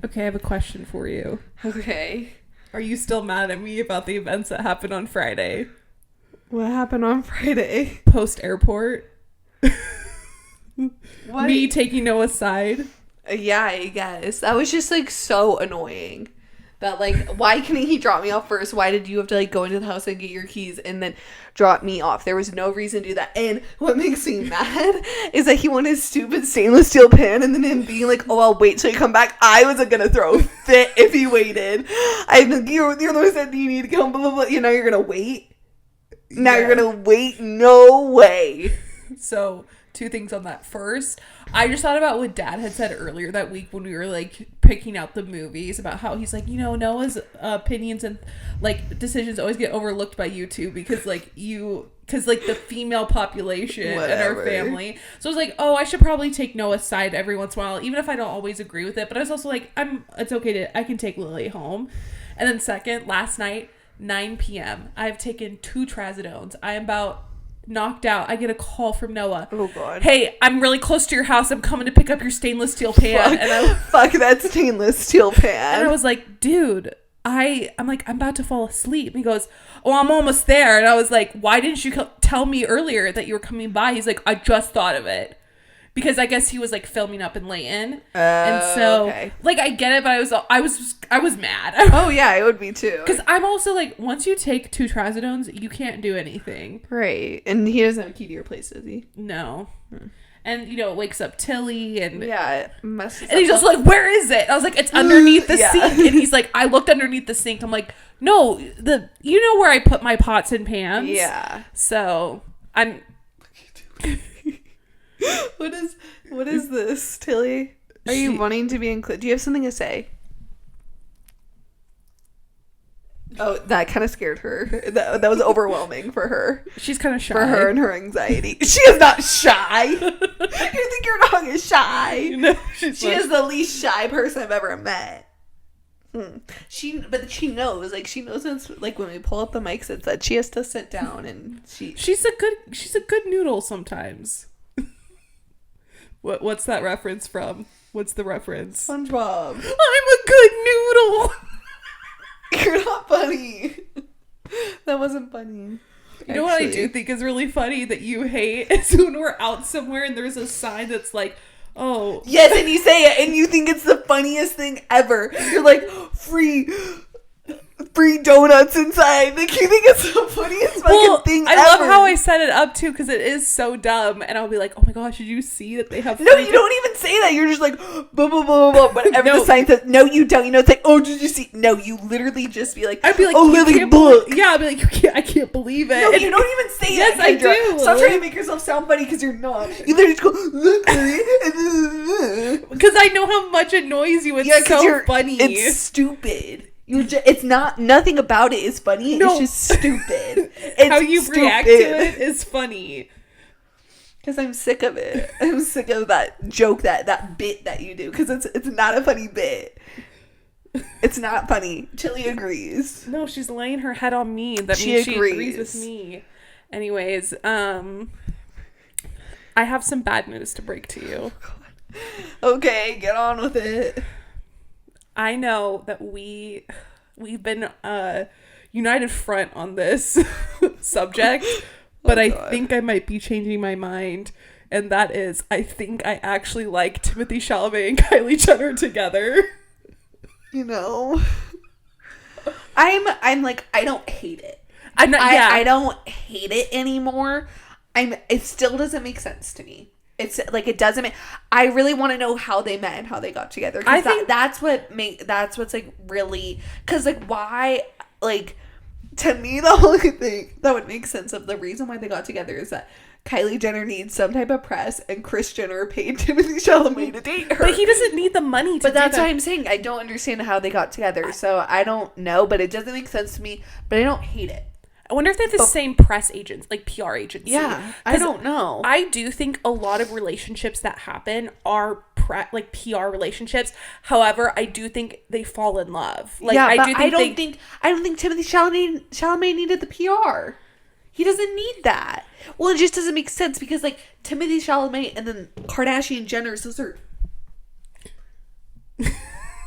Okay, I have a question for you. Okay. Are you still mad at me about the events that happened on Friday? What happened on Friday? Post airport. What? Me taking Noah's side. Yeah, I guess. That was just, like, so annoying. That, like, why couldn't he drop me off first? Why did you have to, like, go into the house and get your keys and then drop me off? There was no reason to do that. And what makes me mad is that he wanted his stupid stainless steel pan and then him being like, oh, I'll wait till you come back. I wasn't going to throw a fit if he waited. You're the one who said you need to come, blah, blah, blah. You know, you're going to wait. Now you're going to wait? No way. So, 2 things on that. First, I just thought about what Dad had said earlier that week when we were, like, picking out the movies, about how he's like, you know, Noah's opinions and, like, decisions always get overlooked by you two because, like, the female population in our family. So I was like, oh, I should probably take Noah's side every once in a while, even if I don't always agree with it. But I was also like, it's okay I can take Lily home. And then second, last night, 9 p.m., I've taken 2 trazodones. I am about knocked out. I get a call from Noah. Oh God. Hey, I'm really close to your house. I'm coming to pick up your stainless steel pan. Fuck that stainless steel pan. And I was like, dude, I'm about to fall asleep. And he goes, oh, I'm almost there. And I was like, why didn't you tell me earlier that you were coming by? He's like, I just thought of it. Because I guess he was, like, filming up in Layton. And so, okay. Like, I get it, but I was mad. Oh, yeah, I would be, too. Because I'm also, like, once you take 2 trazodones, you can't do anything. Right. And he doesn't have a key to your place, does he? No. And, you know, it wakes up Tilly, and... Yeah. And he's just like, where is it? I was like, it's underneath the sink. And he's like, I looked underneath the sink. I'm like, no, you know where I put my pots and pans? Yeah. So, I'm... What is this, Tilly? Are you wanting to be included? Do you have something to say? Oh, that kind of scared her. That was overwhelming for her. She's kind of shy. For her and her anxiety. She is not shy. You think your dog is shy? No, she is the least shy person I've ever met. But she knows, like, it's, like, when we pull up the mics, it's that she has to sit down and she's a good noodle sometimes. What's that reference from? What's the reference? SpongeBob. I'm a good noodle. You're not funny. That wasn't funny. You know what I do think is really funny that you hate is when we're out somewhere and there's a sign that's like, oh. Yes, and you say it and you think it's the funniest thing ever. You're like, free donuts inside. Like, you think it's the funniest fucking thing ever. I love how I set it up too, because it is so dumb. And I'll be like, oh my gosh, did you see that they have... No, you don't even say that. You're just like, blah, blah, blah, blah, whatever the sign says. No, you don't. You know, it's like, oh, did you see? No, you literally just be like, I'd be like, oh, Lily, look. Yeah, I'd be like, I can't believe it. No, you don't even say yes, that. Yes, I do. Stop trying to make yourself sound funny, because you're not. You literally just go, look, because I know how much it annoys you. It's so funny. It's stupid. It's not, nothing about it is funny. No. It's just stupid. It's how you react to it is funny. Because I'm sick of it. I'm sick of that joke, that bit that you do. Because it's not a funny bit. It's not funny. Tilly agrees. No, she's laying her head on me. That means she agrees with me. Anyways, I have some bad news to break to you. Okay, get on with it. I know that we've been united front on this subject, but I think I might be changing my mind, and that is, I think I actually like Timothee Chalamet and Kylie Jenner together. You know, I'm like, I don't hate it. I'm not. Yeah, I don't hate it anymore. It still doesn't make sense to me. It's like, it doesn't make... I really want to know how they met and how they got together. I think that's what's like really... Because, like, why... Like, to me, the only thing that would make sense of the reason why they got together is that Kylie Jenner needs some type of press, and Kris Jenner paid Timothee Chalamet to date her. But he doesn't need the money to do that. But that's what I'm saying. I don't understand how they got together. So I don't know, but it doesn't make sense to me. But I don't hate it. I wonder if they're the same press agents, like PR agency. Yeah, I don't know. I do think a lot of relationships that happen are like PR relationships. However, I do think they fall in love. Like, yeah, but I don't think Timothee Chalamet needed the PR. He doesn't need that. Well, it just doesn't make sense because, like, Timothee Chalamet and then Kardashian Jenners, those are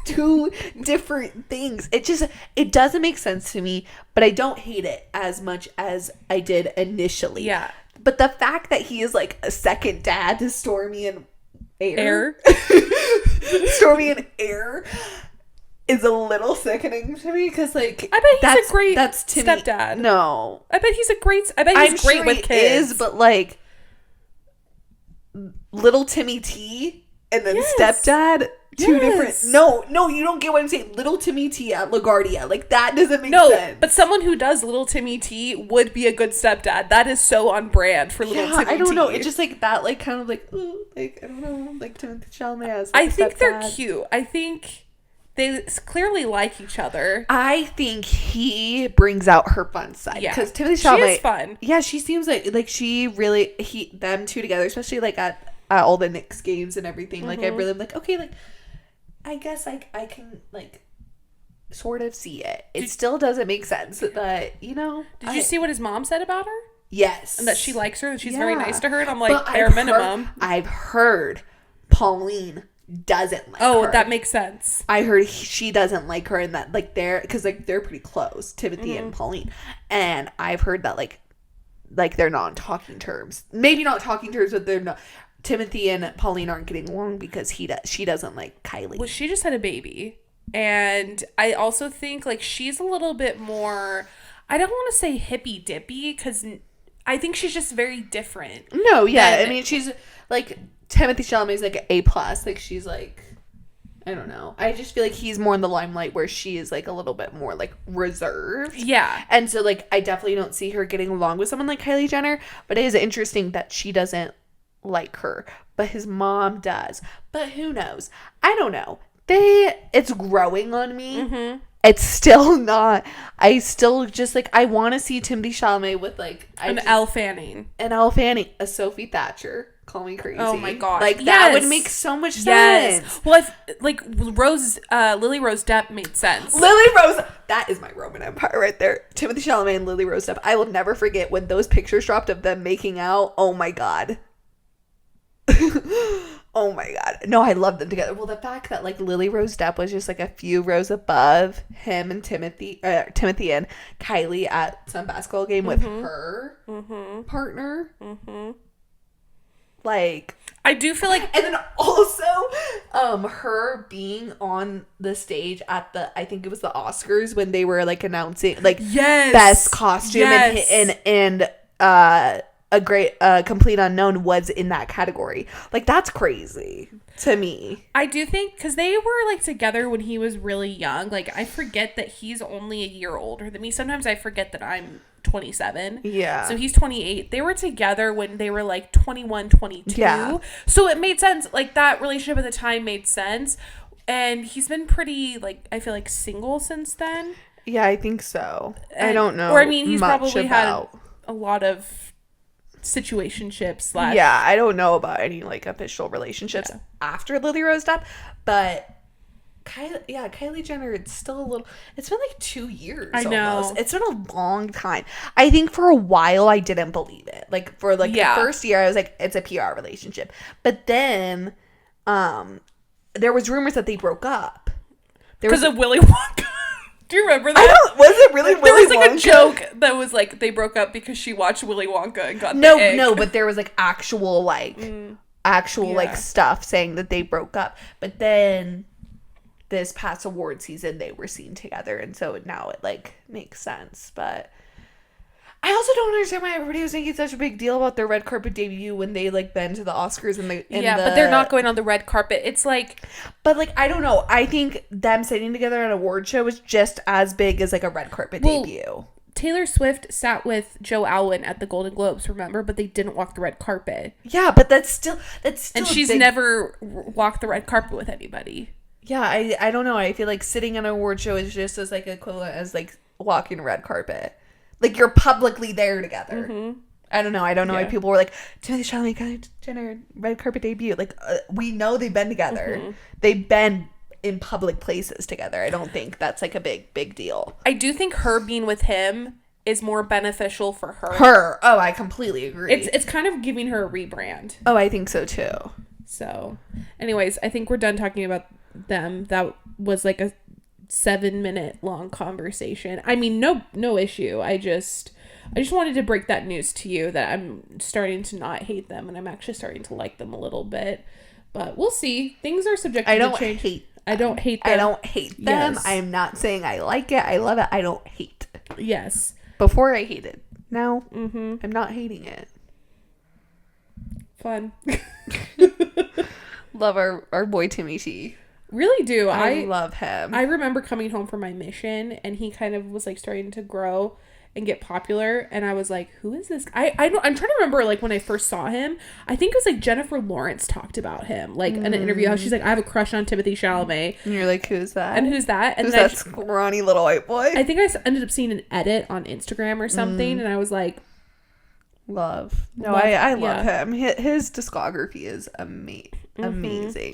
two different things. It doesn't make sense to me, but I don't hate it as much as I did initially. Yeah. But the fact that he is like a second dad to Stormy and Air. Stormy and Air is a little sickening to me because, like, I bet he's a great stepdad. No, I bet he's great sure with kids. Is, but like little Timmy T and then stepdad, two different. No, you don't get what I'm saying. Little Timmy T at LaGuardia, like that doesn't make sense. But someone who does little Timmy T would be a good stepdad. That is so on brand for little Timmy T. I don't know. It's just like that, like kind of like, ooh, like I don't know, like Timothée Chalamet as. Like, I think they're cute. I think they clearly like each other. I think he brings out her fun side. Yeah, because Timothée Chalamet, she is fun. Yeah, she seems like she really them two together, especially like at all the Knicks games and everything. Like I really am like, okay, like I guess like I can like sort of see it. It still doesn't make sense, but you know. Did you see what his mom said about her? Yes, and that she likes her, that she's very nice to her. And I'm like, bare minimum. I've heard Pauline doesn't like her. Oh, that makes sense. I heard she doesn't like her, and that like they're pretty close, Timothy and Pauline, and I've heard that like they're not on talking terms. Maybe not talking terms, but they're not. Timothy and Pauline aren't getting along because she doesn't like Kylie. Well, she just had a baby, and I also think like she's a little bit more. I don't want to say hippy dippy because I think she's just very different. No, yeah, I mean she's like Timothée Chalamet is like an A+. Like she's like, I don't know. I just feel like he's more in the limelight where she is like a little bit more like reserved. Yeah. And so like I definitely don't see her getting along with someone like Kylie Jenner. But it is interesting that she doesn't like her, but his mom does. But who knows? I don't know. It's growing on me. Mm-hmm. It's still not. I still just like I want to see Timothée Chalamet with like Elle Fanning, a Sophie Thatcher. Call me crazy. Oh my god! Like that would make so much sense. Well, if like Lily Rose Depp made sense. Lily Rose, that is my Roman Empire right there. Timothée Chalamet and Lily Rose Depp. I will never forget when those pictures dropped of them making out. Oh my god. Oh my god. No, I love them together. Well, the fact that like Lily Rose Depp was just like a few rows above him and Timothy and Kylie at some basketball game with her partner. Mm-hmm. Like, I do feel like, and then also her being on the stage at I think it was the Oscars when they were like announcing like best costume and a great complete unknown was in that category. Like that's crazy to me. I do think because they were like together when he was really young. Like I forget that he's only a year older than me. Sometimes I forget that I'm 27. Yeah. So he's 28. They were together when they were like 21, 22. Yeah. So it made sense. Like that relationship at the time made sense. And he's been pretty like I feel like single since then. Yeah, I think so. I don't know. Or I mean he's probably had a lot of situationships. Yeah, I don't know about any like official relationships after Lily Rose Depp, but Kylie Jenner, it's still a little. It's been like 2 years. I know almost. It's been a long time. I think for a while I didn't believe it. Like for like the first year, I was like, it's a PR relationship. But then, there was rumors that they broke up because of Willy Wonka. Do you remember that? Was it really Willy Wonka? There was like a joke that was like they broke up because she watched Willy Wonka and got the egg. No, but there was like actual like like stuff saying that they broke up. But then this past award season they were seen together, and so now it like makes sense. But I also don't understand why everybody was making such a big deal about their red carpet debut when they like been to the Oscars and but they're not going on the red carpet. It's like, but like I don't know. I think them sitting together at an award show was just as big as like a red carpet debut. Taylor Swift sat with Joe Alwyn at the Golden Globes, remember? But they didn't walk the red carpet. Yeah, but that's still and she's never walked the red carpet with anybody. Yeah, I don't know. I feel like sitting at an award show is just as like equivalent as like walking a red carpet. Like, you're publicly there together. Mm-hmm. I don't know why people were like, Timothée Chalamet, Kylie Jenner, red carpet debut. Like, we know they've been together. Mm-hmm. They've been in public places together. I don't think that's, like, a big deal. I do think her being with him is more beneficial for her. Oh, I completely agree. It's kind of giving her a rebrand. Oh, I think so, too. So, anyways, I think we're done talking about them. That was like a 7-minute long conversation. I mean, no issue. I just wanted to break that news to you that I'm starting to not hate them, and I'm actually starting to like them a little bit. But we'll see. Things are subject to change. I don't hate them. I don't hate them. Yes. I'm not saying I like it. I love it. I don't hate. Yes. Before I hated. Now I'm not hating it. Fun. Love our boy Timothy. Really do. I love him. I remember coming home from my mission, and he kind of was like starting to grow and get popular, and I was like, who is this guy? I'm trying to remember, like, when I first saw him, I think it was like Jennifer Lawrence talked about him, like in an interview, how she's like, I have a crush on Timothee Chalamet, and you're like, who's that? And who's that? And who's that scrawny little white boy? I think I ended up seeing an edit on Instagram or something, and I was like, love. No, I love him. His discography is amazing.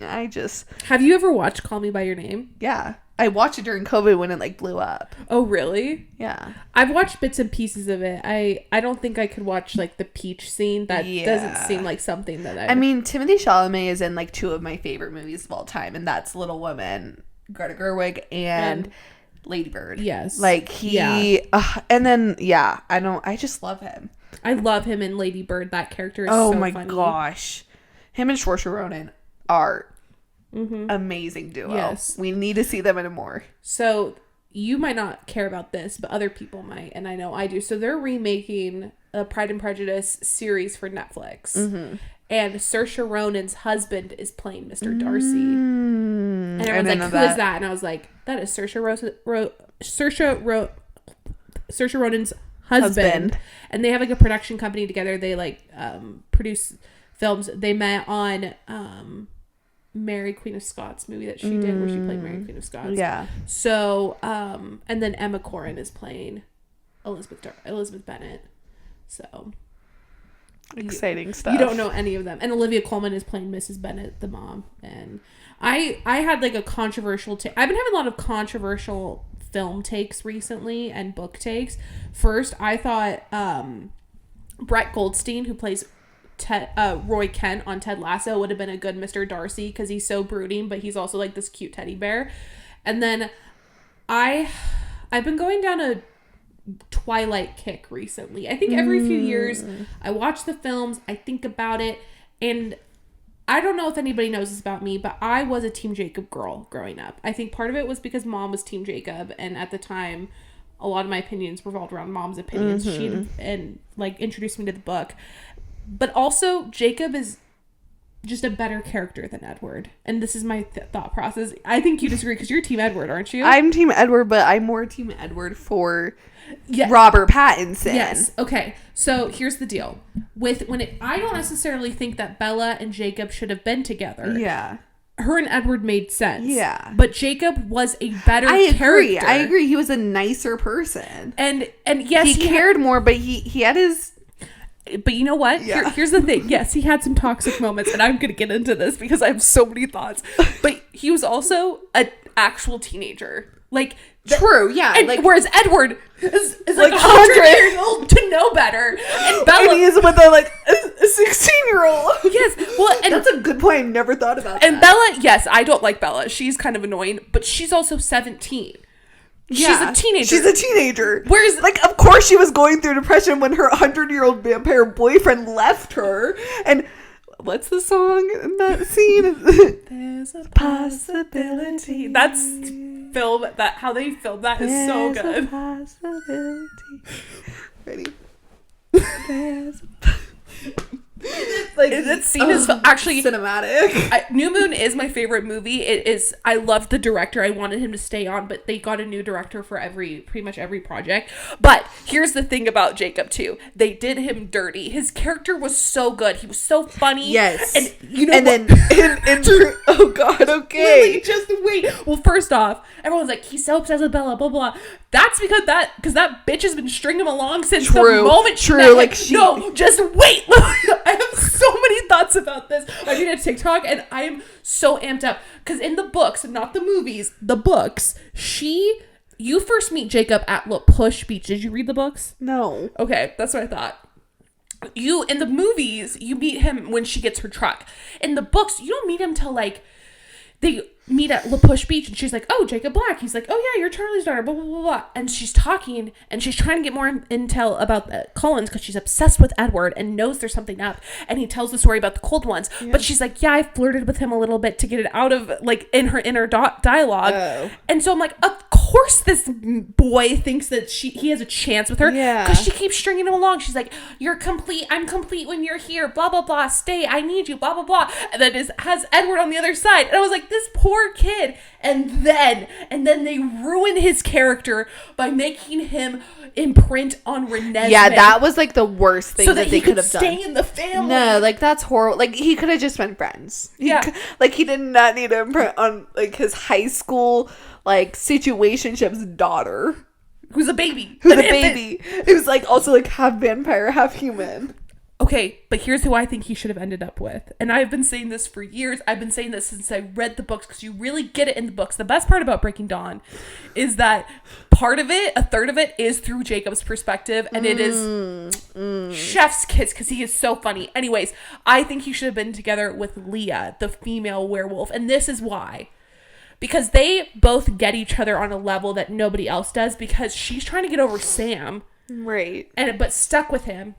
Have you ever watched Call Me by Your Name? Yeah, I watched it during COVID when it like blew up. Oh, really? Yeah, I've watched bits and pieces of it. I don't think I could watch like the peach scene. That doesn't seem like something that I mean, Timothee Chalamet is in like 2 of my favorite movies of all time, and that's Little Women, Greta Gerwig, and Lady Bird. Yes, like and then I just love him. I love him in Lady Bird. That character is so funny. Gosh, him and Saoirse Ronan are amazing duo. Yes, we need to see them in more. So you might not care about this, but other people might, and I know I do. So they're remaking a Pride and Prejudice series for Netflix, and Saoirse Ronan's husband is playing Mr. Darcy. And everyone's like, "Who is that?" And I was like, "That is Saoirse Ronan's husband." And they have like a production company together. They like produce films. They met on Mary Queen of Scots movie that she did, where she played Mary Queen of Scots. Yeah. So and then Emma Corrin is playing Elizabeth Bennet. So exciting stuff. You don't know any of them. And Olivia Colman is playing Mrs. Bennet, the mom. And I had like a controversial I've been having a lot of controversial film takes recently and book takes. First, I thought Brett Goldstein, who plays Roy Kent on Ted Lasso, would have been a good Mr. Darcy because he's so brooding, but he's also like this cute teddy bear. And then I've been going down a Twilight kick recently. I think every few years I watch the films, I think about it, and I don't know if anybody knows this about me, but I was a Team Jacob girl growing up. I think part of it was because Mom was Team Jacob, and at the time a lot of my opinions revolved around Mom's opinions. She and like introduced me to the book. But also Jacob is just a better character than Edward. And this is my thought process. I think you disagree because you're Team Edward, aren't you? I'm Team Edward, but I'm more Team Edward for Robert Pattinson. Yes. Okay. So here's the deal. I don't necessarily think that Bella and Jacob should have been together. Yeah. Her and Edward made sense. Yeah. But Jacob was a better character. I agree. He was a nicer person. And yes, he cared more, but he had his... But you know what? Yeah. Here's the thing. Yes, he had some toxic moments, and I'm going to get into this because I have so many thoughts. But he was also an actual teenager. Like... True, yeah. And like, whereas Edward is like 100 years old to know better. And Bella... And he is with a 16-year-old. Yes. Well, and that's a good point. I've never thought about that. And Bella, yes, I don't like Bella. She's kind of annoying, but she's also 17. Yeah, she's a teenager. Whereas, like, of course she was going through depression when her 100-year-old vampire boyfriend left her. And what's the song in that scene? There's a possibility. That's film. How they filmed that is so good. There's a possibility. Ready? There's like that scene is actually cinematic. New Moon is my favorite movie. It is. I loved the director. I wanted him to stay on, but they got a new director for pretty much every project. But here's the thing about Jacob too. They did him dirty. His character was so good. He was so funny. Yes. And you know, and then oh god, okay. Lily, just wait. Well, first off, everyone's like, he's so obsessed with Bella, blah blah. That's because that bitch has been stringing him along since the moment. True. Like no, just wait. I have so many thoughts about this. I did a TikTok and I am so amped up because in the books, not the movies, the books, you first meet Jacob at La Push Beach. Did you read the books? No. Okay, that's what I thought. In the movies, you meet him when she gets her truck. In the books, you don't meet him till like they meet at La Push Beach, and she's like, oh, Jacob Black. He's like, oh yeah, you're Charlie's daughter, blah, blah, blah, blah. And she's talking, and she's trying to get more intel about the Cullens because she's obsessed with Edward and knows there's something up. And he tells the story about the cold ones. Yeah. But she's like, yeah, I flirted with him a little bit to get it out of, like, in her inner dialogue. Oh. And so I'm like, of course this boy thinks that he has a chance with her. Yeah. Because she keeps stringing him along. She's like, you're complete. I'm complete when you're here. Blah, blah, blah. Stay. I need you. Blah, blah, blah. And then has Edward on the other side. And I was like, this poor kid. And then they ruin his character by making him imprint on Renesmee. Yeah, that was like the worst thing that they could have done. Stay in the family. No, like that's horrible. Like he could have just been friends. Yeah, he did not need to imprint on like his high school like situationship's daughter, who's a baby. It was like also like half vampire, half human. Okay, but here's who I think he should have ended up with. And I've been saying this for years. I've been saying this since I read the books because you really get it in the books. The best part about Breaking Dawn is that part of it, a third of it, is through Jacob's perspective. And it is chef's kiss because he is so funny. Anyways, I think he should have been together with Leah, the female werewolf. And this is why. Because they both get each other on a level that nobody else does because she's trying to get over Sam. Right. But stuck with him.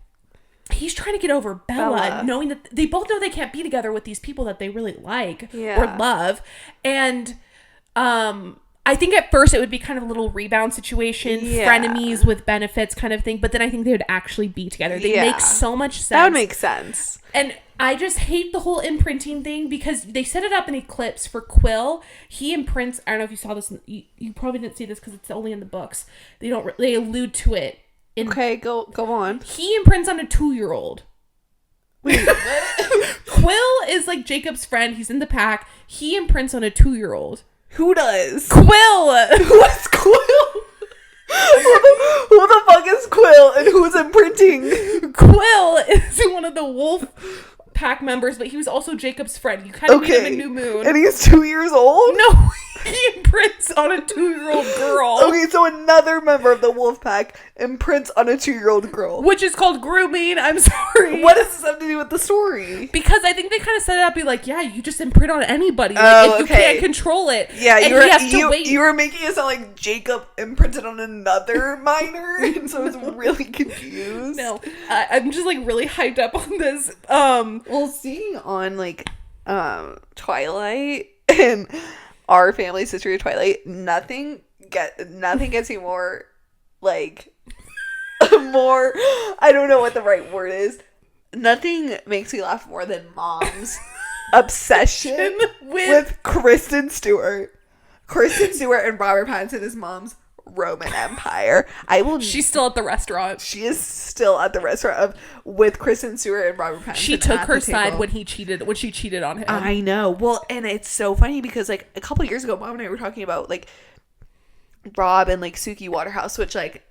He's trying to get over Bella, knowing that they both know they can't be together with these people that they really like or love. And I think at first it would be kind of a little rebound situation, frenemies with benefits kind of thing. But then I think they would actually be together. They make so much sense. That would make sense. And I just hate the whole imprinting thing because they set it up in Eclipse for Quill. He imprints. I don't know if you saw this. You probably didn't see this because it's only in the books. They allude to it. Okay, go on. He imprints on a 2-year-old. Wait, what? Quill is like Jacob's friend. He's in the pack. He imprints on a 2-year-old. Who does? Quill! Who is Quill? Who the fuck is Quill and who's imprinting? Quill is one of the wolf pack members, but he was also Jacob's friend. You kind of meet him in New Moon. And he's 2 years old? No, he imprints on a 2-year-old girl. Okay, so another member of the wolf pack imprints on a 2-year-old girl. Which is called grooming. I'm sorry. What does this have to do with the story? Because I think they kind of set it up, be like, yeah, you just imprint on anybody. Like, if you can't control it. Yeah, you were making it sound like Jacob imprinted on another minor, and so I was really confused. No, I'm just like really hyped up on this. Well, seeing on like Twilight and our family's history of Twilight, nothing gets me more like more, I don't know what the right word is. Nothing makes me laugh more than Mom's obsession with Kristen Stewart. Kristen Stewart and Robert Pattinson is Mom's Roman Empire. She's still at the restaurant. She is still at the restaurant with Kristen Stewart and Robert Pattinson. She took her side when she cheated on him. I know. Well, and it's so funny because like a couple years ago, Mom and I were talking about like Rob and like Suki Waterhouse, which like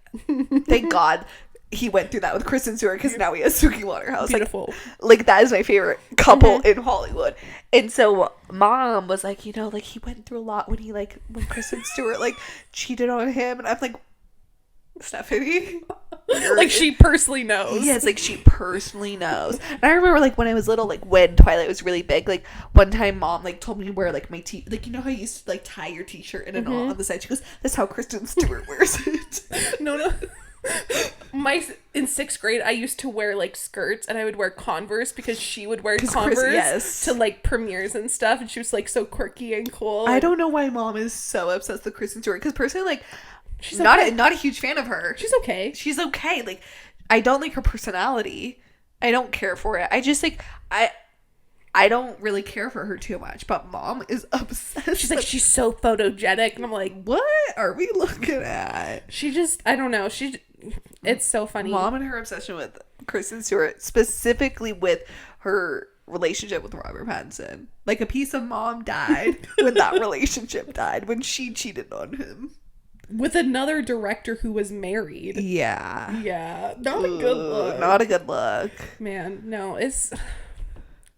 thank God he went through that with Kristen Stewart because now he has Suki Waterhouse. Beautiful. Like that is my favorite couple in Hollywood. And so Mom was like, you know, like he went through a lot when Kristen Stewart like cheated on him, and I'm like, Stephanie, like she personally knows. Yes, like she personally knows. And I remember like when I was little, like when Twilight was really big, like one time Mom like told me to wear like my like, you know how you used to like tie your t-shirt in a knot on the side. She goes, that's how Kristen Stewart wears it. No. In 6th grade, I used to wear like skirts, and I would wear Converse because she would wear Converse to like premieres and stuff, and she was like so quirky and cool. I don't know why Mom is so obsessed with Kristen Stewart because personally, like, she's not a huge fan of her. She's okay. She's okay. Like, I don't like her personality. I don't care for it. I just like I don't really care for her too much, but Mom is obsessed. She's like, she's so photogenic, and I'm like, what are we looking at? She just, I don't know. It's so funny. Mom and her obsession with Kristen Stewart, specifically with her relationship with Robert Pattinson. Like a piece of Mom died when that relationship died, when she cheated on him. With another director who was married. Yeah. Yeah. Not a good look. Not a good look. Man, no, it's...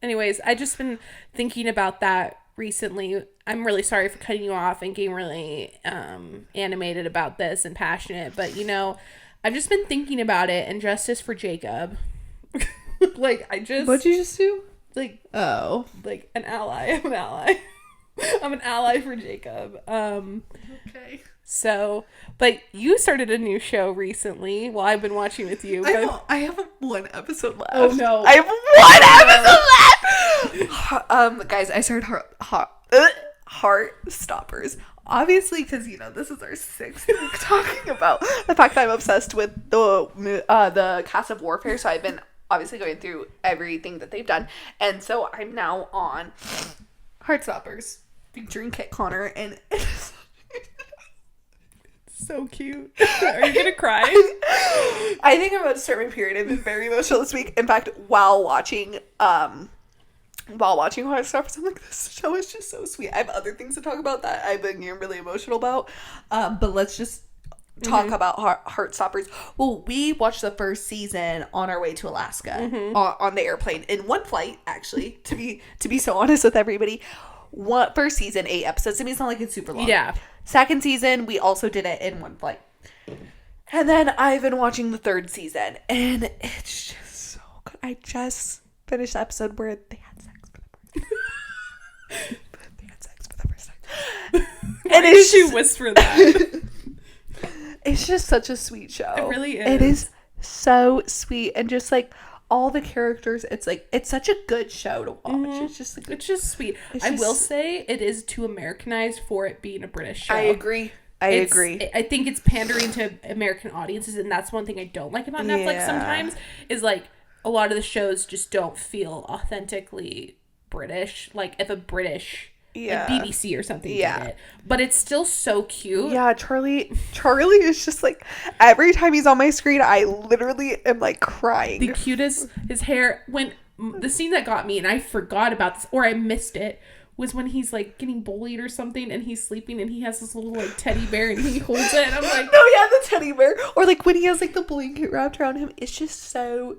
Anyways, I just been thinking about that recently. I'm really sorry for cutting you off and getting really animated about this and passionate, but you know, I've just been thinking about it and justice for Jacob. Like, What'd you just do? Like, oh. Like, an ally. I'm an ally. I'm an ally for Jacob. Okay. So, but you started a new show recently. Well, I've been watching with you. But... I have one episode left. Oh no! I have one episode left. Guys, I started Heartstoppers. Obviously, because this is our sixth week talking about the fact that I'm obsessed with the cast of Warfare. So I've been obviously going through everything that they've done, and so I'm now on Heartstoppers featuring Kit Connor, and it's so cute. Are you gonna cry? I think I'm about to start my period. I've been very emotional this week. In fact, while watching Heartstopper, I'm like, this show is just so sweet. I have other things to talk about that I've been getting really emotional about. But let's just talk about Heartstoppers. Well, we watched the first season on our way to Alaska on the airplane in one flight, actually, to be so honest with everybody. First season, 8 episodes. I mean, it's not like it's super long. Yeah. Second season, we also did it in one flight. And then I've been watching the third season, and it's just so good. I just finished the episode where they had sex for the first time. Why did you whisper that? It's just such a sweet show. It really is. It is so sweet, and just like all the characters, it's such a good show to watch. It's just it's just sweet. I will say it is too Americanized for it being a British show. I agree. I agree. I think it's pandering to American audiences, and that's one thing I don't like about Netflix sometimes, is like a lot of the shows just don't feel authentically British. Like if a British like BBC or something did it. But it's still so cute. Yeah, Charlie is just like, every time he's on my screen, I literally am like crying. The cutest, his hair, when the scene that got me, and I forgot about this, or I missed it, was when he's like getting bullied or something, and he's sleeping, and he has this little like teddy bear, and he holds it, and I'm like, no, yeah, the teddy bear, or like when he has like the blanket wrapped around him. It's just so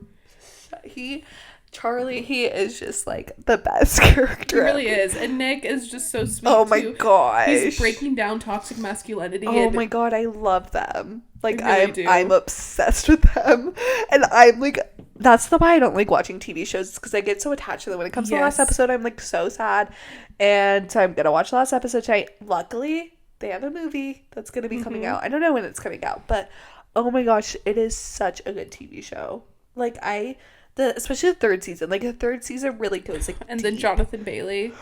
Charlie, he is just like the best character. He really is. And Nick is just so sweet. Oh my gosh. He's breaking down toxic masculinity. Oh my god, I love them. Like I'm obsessed with them. And I'm like, that's why I don't like watching TV shows, because I get so attached to them. When it comes to the last episode, I'm like so sad. And so I'm gonna watch the last episode tonight. Luckily, they have a movie that's gonna be coming out. I don't know when it's coming out, but oh my gosh, it is such a good TV show. Like especially the third season. Like the third season really goes like and deep. then Jonathan Bailey.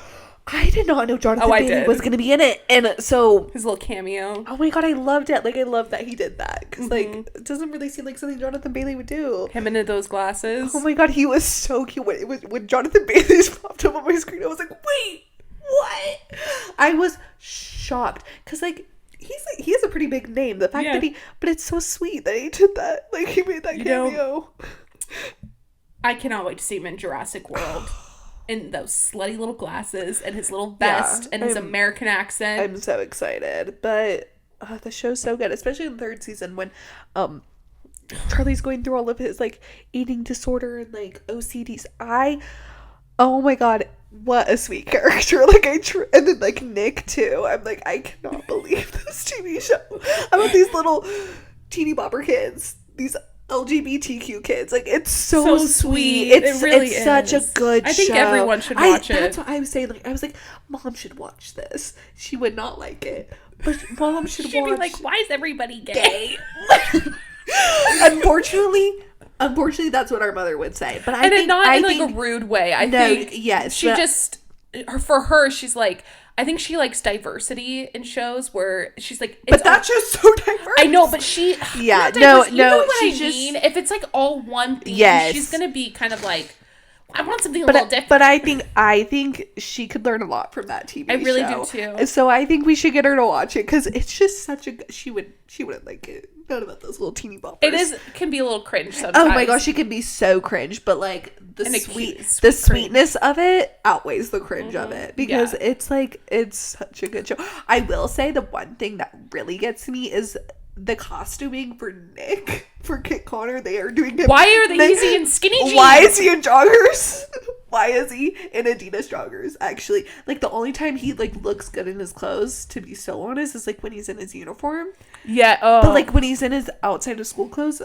I did not know Jonathan Bailey was going to be in it. And so his little cameo. Oh my god, I loved it. Like I love that he did that, because like it doesn't really seem like something Jonathan Bailey would do. Him in those glasses. Oh my god, he was so cute. When Jonathan Bailey's popped up on my screen, I was like, wait, what? I was shocked, because like he has a pretty big name. The fact that but it's so sweet that he did that. Like he made that cameo. I cannot wait to see him in Jurassic World. In those slutty little glasses and his little vest and his American accent. I'm so excited. But the show's so good, especially in the third season when Charlie's going through all of his like eating disorder and like OCDs. Oh my god, what a sweet character. Like and then like Nick too. I'm like, I cannot believe this TV show about these little teeny bopper kids. These LGBTQ kids. Like it's so sweet. It really is such a good show. I think everyone should watch it. That's what I was saying. Like I was like, Mom should watch this. She would not like it, but Mom should watch. She'd be like, why is everybody gay? Unfortunately, that's what our mother would say. But I think not in like a rude way. I think yes, she just for her, she's like, I think she likes diversity in shows where she's like, but that's just so diverse. I know, but she, you know what I mean? If it's like all one theme, she's gonna be kind of like, I want something a little different. But I think she could learn a lot from that TV show. I really do too. So I think we should get her to watch it, because it's just such a. She wouldn't like it. Not about those little teeny boppers. It can be a little cringe sometimes. Oh my gosh, it can be so cringe, but like the sweetness of it outweighs the cringe of it, because it's like, it's such a good show. I will say the one thing that really gets me is the costuming for Nick, for Kit Connor. They are doing him. Why are they in skinny jeans? Why is he in joggers? Why is he in Adidas joggers? Actually, like the only time he like looks good in his clothes, to be so honest, is like when he's in his uniform. Yeah. But like when he's in his outside of school clothes,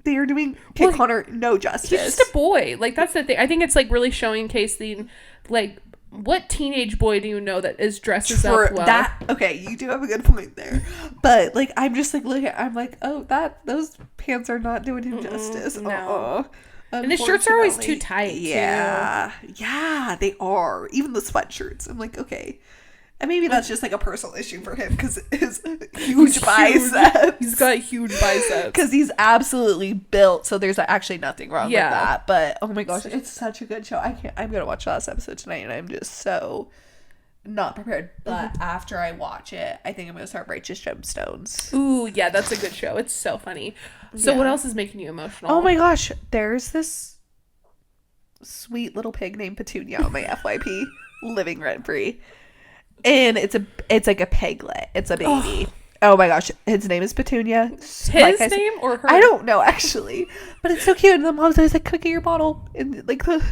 they are doing Kit Connor no justice. He's just a boy. Like that's the thing. I think it's like really showcasing like what teenage boy do you know that dresses up well? Okay, you do have a good point there. But like, I'm just like looking. I'm like, oh, those pants are not doing him justice. No. And the shirts are always too tight. Yeah, yeah, they are. Even the sweatshirts. I'm like, okay. And maybe that's just like a personal issue for him because his huge biceps. He's got huge biceps. Because he's absolutely built. So there's actually nothing wrong with that. But oh my gosh, it's such a good show. I'm going to watch the last episode tonight and I'm just so not prepared. But after I watch it, I think I'm going to start Righteous Gemstones. Ooh, yeah, that's a good show. It's so funny. So what else is making you emotional? Oh my gosh, there's this sweet little pig named Petunia on my FYP living rent free. And it's like a piglet. It's a baby. Oh my gosh. His name is Petunia. His name or her? I don't know actually. But it's so cute. And the mom's always like, cookie your bottle. And like the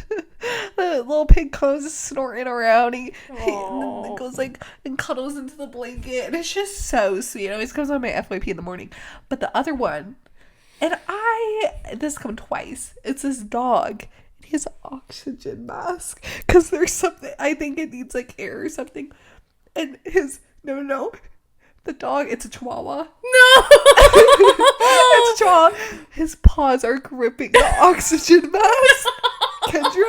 little pig comes snorting around. And then goes like and cuddles into the blanket. And it's just so sweet. It always comes on my FYP in the morning. But the other one, and this come twice. It's this dog. He has an oxygen mask because there's something, I think it needs like air or something. And the dog, it's a chihuahua. No! It's a chihuahua. His paws are gripping the oxygen mask. Kendra,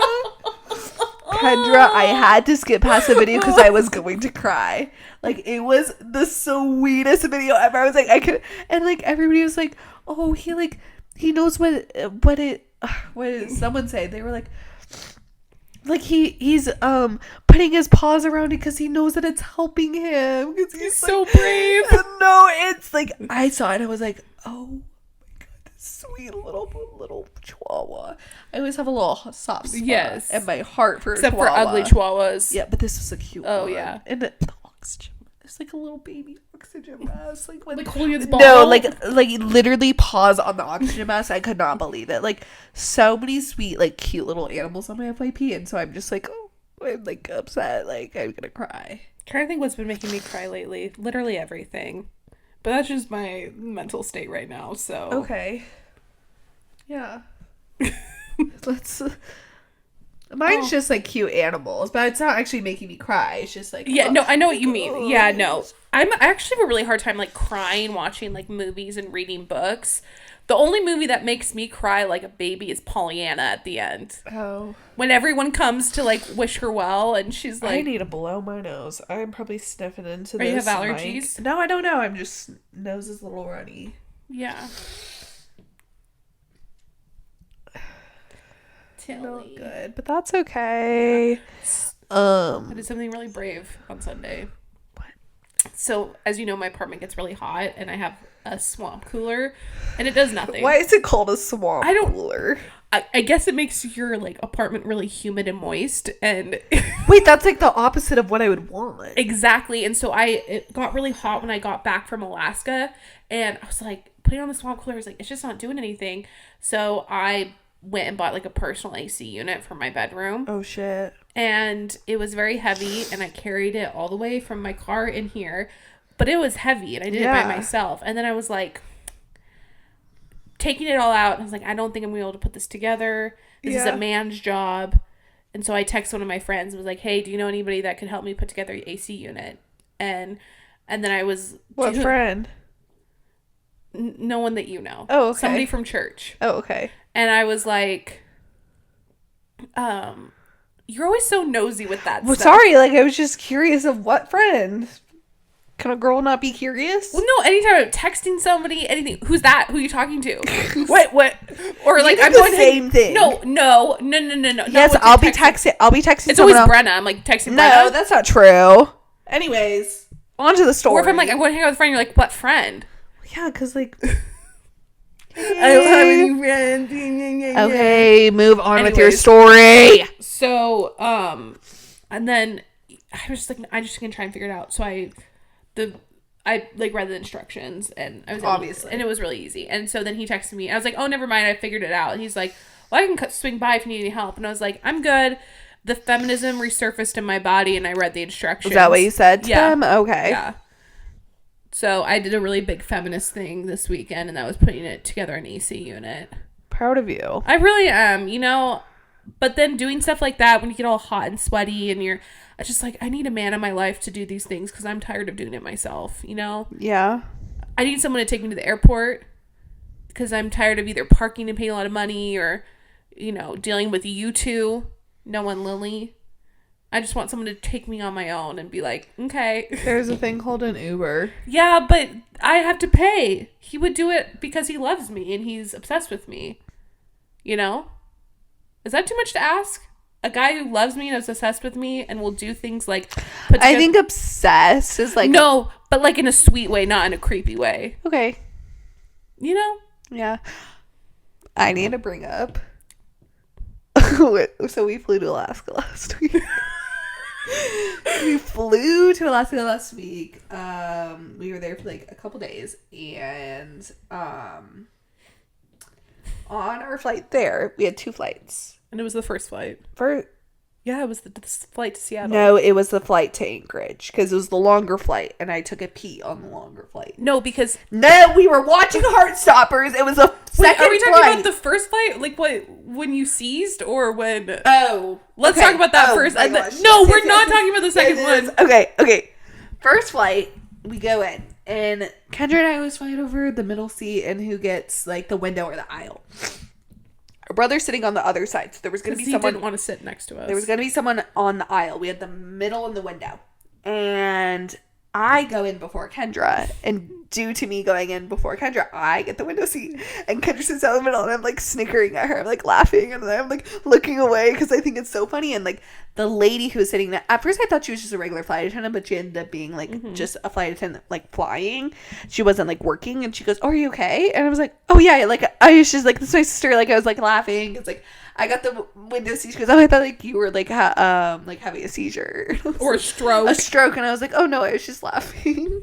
I had to skip past the video because I was going to cry. Like, it was the sweetest video ever. I was like, and like everybody was like, oh, he knows what did someone say? They were like he's putting his paws around it because he knows that it's helping him because he's so brave. No, it's like I saw it and I was like, oh my god, this sweet little chihuahua. I always have a little soft spot in my heart for except chihuahua. for ugly chihuahuas. Yeah, but this was a cute one. Yeah, and the oxygen. It's like a little baby oxygen mask. Like holding its bottle? No, like literally paws on the oxygen mask. I could not believe it. Like so many sweet, like cute little animals on my FYP, and so I'm just like, oh, I'm like upset. Like I'm gonna cry. I'm trying to think what's been making me cry lately. Literally everything, but that's just my mental state right now. So okay, yeah. Let's. Mine's just like cute animals, but it's not actually making me cry. It's just like no, I know what you mean. Yeah, no, I actually have a really hard time like crying watching like movies and reading books. The only movie that makes me cry like a baby is Pollyanna at the end. Oh, when everyone comes to like wish her well, and she's like, I need to blow my nose. I'm probably sniffing into this. You have allergies? No, I don't know. I'm just nose is a little runny. Yeah. Not good, but that's okay. I did something really brave on Sunday. What? So, as you know, my apartment gets really hot, and I have a swamp cooler, and it does nothing. Why is it called a swamp cooler? I guess it makes your like apartment really humid and moist, and wait, that's like the opposite of what I would want. Exactly, and so it got really hot when I got back from Alaska, and I was like putting on the swamp cooler. I was like, it's just not doing anything, so I went and bought like a personal AC unit for my bedroom. Oh shit. And it was very heavy, and I carried it all the way from my car in here, but it was heavy, and I did it by myself. And then I was like taking it all out, and I was like, I don't think I'm gonna be able to put this together. This is a man's job. And so I texted one of my friends and was like, hey, do you know anybody that could help me put together an AC unit? And then I was what friend? No one that you know. Oh, okay. Somebody from church. Oh, okay. And I was like, you're always so nosy with that stuff. Sorry, like I was just curious of what friend. Can a girl not be curious? Well, no, anytime I'm texting somebody, anything. Who's that? Who are you talking to? What? Or like I'm going the same thing. No. Yes, I'll be texting. It's always Brenna. I'm like texting Brenna. No, that's not true. Anyways, on to the story. Or if I'm like, I'm going to hang out with a friend, you're like, what friend? Yeah, because like I don't have any friends. Okay, move on with your story. So, and then I was just like, I just gonna try and figure it out. So I like read the instructions, and I was obviously, and it was really easy. And so then he texted me, and I was like, oh, never mind, I figured it out. And he's like, well, I can swing by if you need any help. And I was like, I'm good. The feminism resurfaced in my body, and I read the instructions. Is that what you said to them? Okay. Yeah. So I did a really big feminist thing this weekend, and that was putting it together an AC unit. Proud of you. I really am. You know, But then doing stuff like that when you get all hot and sweaty and you're just like, I need a man in my life to do these things because I'm tired of doing it myself, you know? Yeah. I need someone to take me to the airport because I'm tired of either parking and paying a lot of money or, you know, dealing with you two, Noah and Lily. I just want someone to take me on my own and be like, okay. There's a thing called an Uber. Yeah, but I have to pay. He would do it because he loves me and he's obsessed with me. You know? Is that too much to ask? A guy who loves me and is obsessed with me and will do things like... I think obsessed is like... No, but like in a sweet way, not in a creepy way. Okay. You know? Yeah. I need to bring up... So we flew to Alaska last week. We flew to Alaska last week. We were there for like a couple days. And on our flight there, we had 2 flights. And it was the first flight. Yeah, it was the flight to Seattle. No, it was the flight to Anchorage because it was the longer flight, and I took a pee on the longer flight. No, because we were watching Heartstoppers. It was a second Are we talking flight. about the first flight? Like what? When you seized, or when? Oh, let's okay. talk about that first. My gosh. No, we're not talking about the second one. Okay. First flight, we go in, and Kendra and I was flying over the middle seat, and who gets like the window or the aisle. Our brother's sitting on the other side, so there was going to be someone... He didn't want to sit next to us. There was going to be someone on the aisle. We had the middle and the window. And I go in before Kendra, and due to me going in before Kendra, I get the window seat, and Kendra sits down in the middle, and I'm like snickering at her. I'm like laughing, and then I'm like looking away because I think it's so funny. And like the lady who was sitting there, at first I thought she was just a regular flight attendant, but she ended up being like just a flight attendant, like flying. She wasn't like working, and she goes, "Oh, are you okay?" And I was like, "Oh yeah." Like I was just like, "This is my sister." Like I was like laughing. It's like I got the window seat. She goes, "Oh, I thought like you were like like having a seizure or a stroke." A stroke, and I was like, "Oh no," I was just laughing.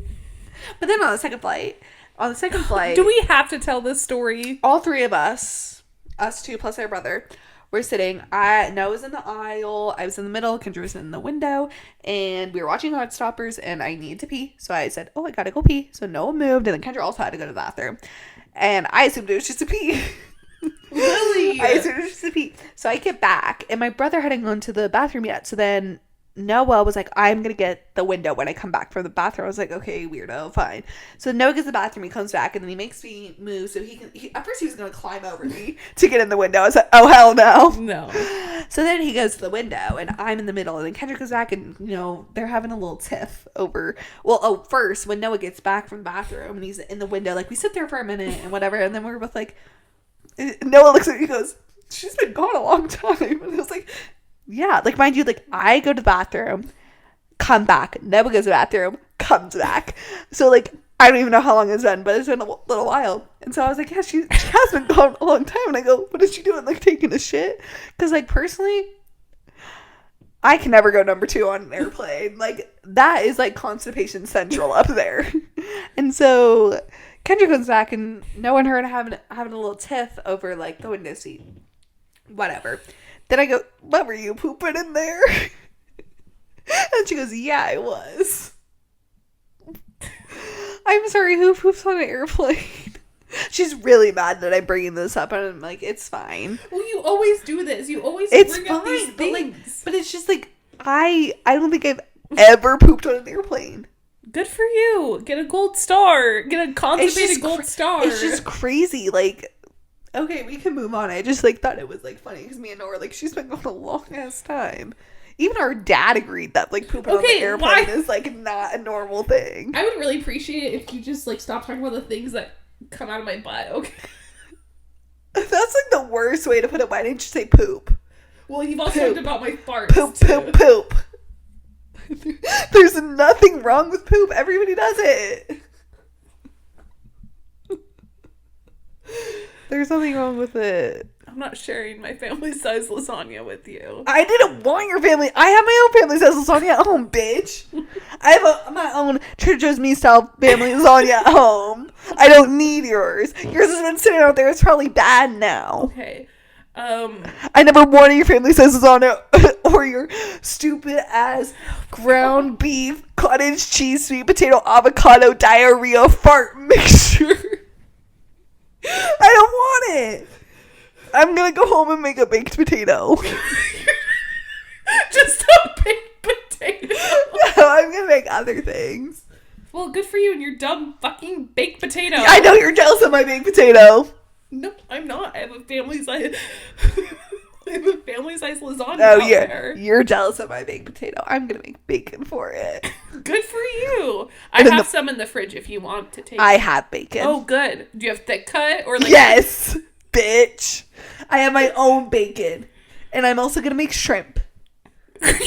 But then on the second flight, do we have to tell this story? All 3 of us 2 plus our brother, were sitting. Noah was in the aisle, I was in the middle, Kendra was in the window, and we were watching Heartstoppers, and I needed to pee, so I said, "Oh, I gotta go pee." So Noah moved, and then Kendra also had to go to the bathroom, and I assumed it was just a pee. Really? I assumed it was just a pee. So I get back, and my brother hadn't gone to the bathroom yet, so then Noah was like, "I'm gonna get the window when I come back from the bathroom." I was like, "Okay, weirdo, fine." So Noah gets the bathroom, he comes back, and then he makes me move so he can. At first, he was gonna climb over me to get in the window. I was like, "Oh hell no!" No. So then he goes to the window, and I'm in the middle, and then Kendrick goes back, and they're having a little tiff over. Well, first when Noah gets back from the bathroom and he's in the window, like we sit there for a minute and whatever, and then we're both like, Noah looks at me, he goes, "She's been gone a long time," and I was like. Yeah, like mind you, like I go to the bathroom, come back, Noah goes to the bathroom, comes back. So like I don't even know how long it's been, but it's been a little while. And so I was like, yeah, she has been gone a long time. And I go, what is she doing? Like taking a shit? Because like personally, I can never go number 2 on an airplane. Like that is like constipation central up there. And so Kendra comes back, and Noah and her are having a little tiff over like the window seat, whatever. Then I go, "What, were you pooping in there?" And she goes, "Yeah, I was." I'm sorry, who poops on an airplane? She's really mad that I'm bringing this up, and I'm like, it's fine. Well, you always do this. You always bring up these but things. but it's just like, I don't think I've ever pooped on an airplane. Good for you. Get a gold star. Get a constipated gold star. It's just crazy, like... Okay, we can move on. I just, like, thought it was, like, funny because me and Noah were like, she's been gone a long-ass time. Even our dad agreed that, like, pooping on the airplane is, like, not a normal thing. I would really appreciate it if you just, like, stop talking about the things that come out of my butt, okay? That's, like, the worst way to put it. Why didn't you say poop? Well, you've also talked about my farts, Poop, too. poop. There's nothing wrong with poop. Everybody does it. There's nothing wrong with it. I'm not sharing my family size lasagna with you. I didn't want your family. I have my own family size lasagna at home, bitch. I have my own Trader Joe's me style family lasagna at home. I don't need yours. Yours has been sitting out there. It's probably bad now. Okay. I never wanted your family size lasagna or your stupid ass ground beef, cottage cheese, sweet potato, avocado, diarrhea, fart mixture. I don't want it. I'm gonna go home and make a baked potato. Just a baked potato. No, I'm gonna make other things. Well, good for you and your dumb fucking baked potato. I know you're jealous of my baked potato. Nope, I'm not. I have a family size. I have a family size lasagna. Oh, out yeah. there. You're jealous of my baked potato. I'm gonna make bacon for it. Good for you. I have some in the fridge if you want to take. I have bacon. Oh, good. Do you have thick cut or like? Yes, bitch. I have my own bacon, and I'm also gonna make shrimp.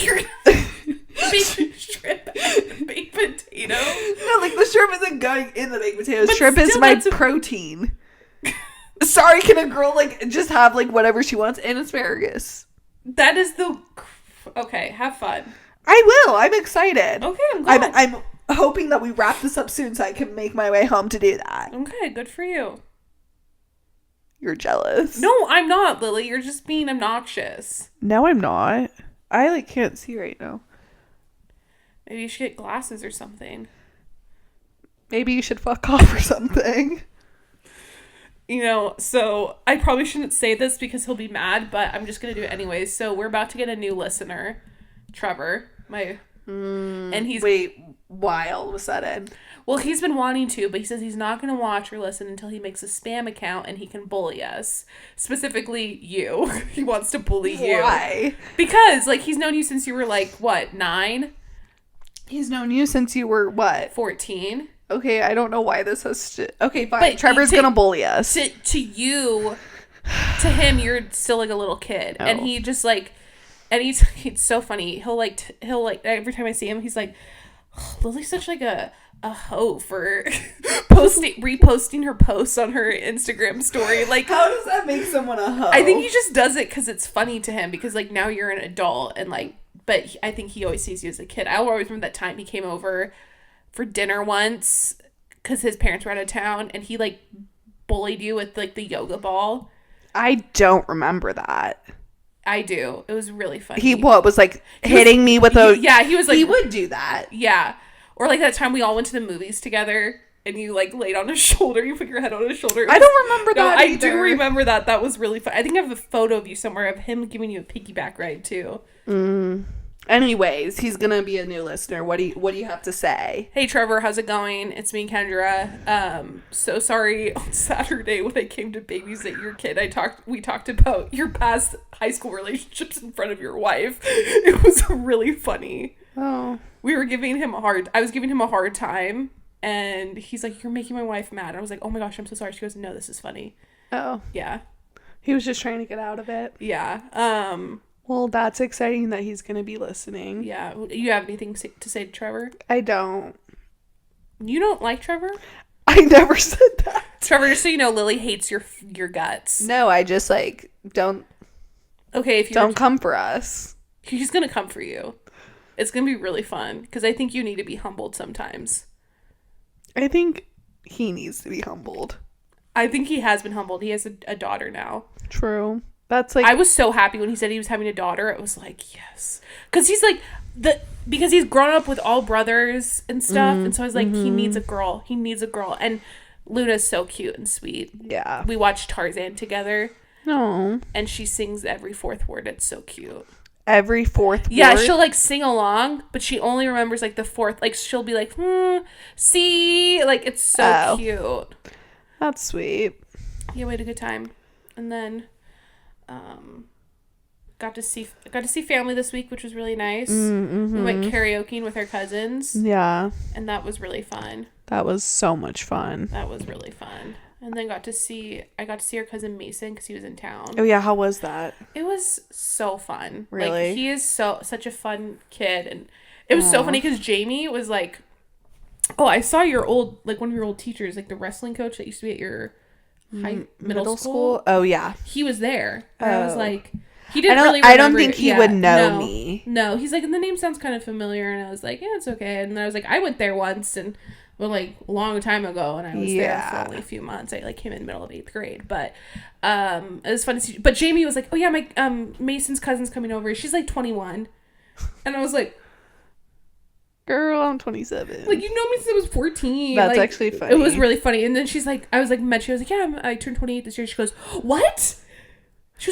You're baked shrimp and baked potato. No, like the shrimp isn't going in the baked potato. But Shrimp is still, my that's protein. Sorry, can a girl like just have like whatever she wants and asparagus? That is the. Okay, have fun. I will. I'm excited. Okay, I'm glad. I'm hoping that we wrap this up soon so I can make my way home to do that. Okay, good for you. You're jealous. No, I'm not, Lily. You're just being obnoxious. No, I'm not. I like can't see right now. Maybe you should get glasses or something. Maybe you should fuck off or something. You know, so I probably shouldn't say this because he'll be mad, but I'm just going to do it anyways. So we're about to get a new listener, Trevor. And he's... Wait, why all of a sudden? Well, he's been wanting to, but he says he's not going to watch or listen until he makes a spam account and he can bully us. Specifically, you. He wants to bully you. Why? Because, like, he's known you since you were, like, what, 9? He's known you since you were, what? 14. Okay, I don't know why this has to... Okay, fine. But Trevor's gonna bully us. To you, to him, you're still, like, a little kid. Oh. And he just, like... And he's so funny. He'll every time I see him, he's like, oh, Lily's such, like, a hoe for reposting her posts on her Instagram story. Like, how does that make someone a hoe? I think he just does it because it's funny to him because, like, now you're an adult and, like... But I think he always sees you as a kid. I always remember that time he came over for dinner once because his parents were out of town and he like bullied you with like the yoga ball. I don't remember that. I do. It was really funny. He was like hitting me with a... Yeah, he was like... He would do that. Yeah. Or like that time we all went to the movies together and you like laid on his shoulder. You put your head on his shoulder. I don't remember that either. I do remember that. That was really fun. I think I have a photo of you somewhere of him giving you a piggyback ride too. Anyways, he's gonna be a new listener. What do you have to say? Hey Trevor, how's it going? It's me, Kendra. So sorry on Saturday when I came to babysit your kid. We talked about your past high school relationships in front of your wife. It was really funny. Oh. I was giving him a hard time and he's like, "You're making my wife mad." I was like, "Oh my gosh, I'm so sorry." She goes, "No, this is funny." Oh. Yeah. He was just trying to get out of it. Yeah. Well, that's exciting that he's going to be listening. Yeah. You have anything to say to Trevor? I don't. You don't like Trevor? I never said that. Trevor, just so you know, Lily hates your guts. No, I just like don't. Okay, if you don't come for us. He's going to come for you. It's going to be really fun because I think you need to be humbled sometimes. I think he needs to be humbled. I think he has been humbled. He has a daughter now. True. That's like... I was so happy when he said he was having a daughter. It was like, yes. Because he's like... Because he's grown up with all brothers and stuff. And so I was like, he needs a girl. He needs a girl. And Luna's so cute and sweet. Yeah. We watched Tarzan together. No. And she sings every fourth word. It's so cute. Every fourth word? Yeah, she'll like sing along, but she only remembers like the fourth. Like she'll be like, see? Like it's so cute. That's sweet. Yeah, we had a good time. And then... got to see family this week, which was really nice. We went karaokeing with our cousins. Yeah. And that was really fun. That was so much fun. That was really fun. And then I got to see our cousin Mason because he was in town. Oh yeah, how was that? It was so fun. Really? Like, he is such a fun kid, and it was so funny because Jamie was like, "Oh, I saw your old one of your old teachers, like the wrestling coach that used to be at your middle school. Oh yeah, he was there. And I was like, he didn't really. I don't think he would know me. No, he's like, and the name sounds kind of familiar, and I was like, yeah, it's okay. And then I was like, I went there once, and well, like a long time ago, and I was there for only a few months. I like came in the middle of 8th grade, but it was fun to see. But Jamie was like, oh yeah, my Mason's cousin's coming over. She's like 21, and I was like, girl, I'm 27. Like, you know me since I was 14. That's like, actually funny. It was really funny. And then she's like, I was like, yeah, I turned 28 this year. She goes, what?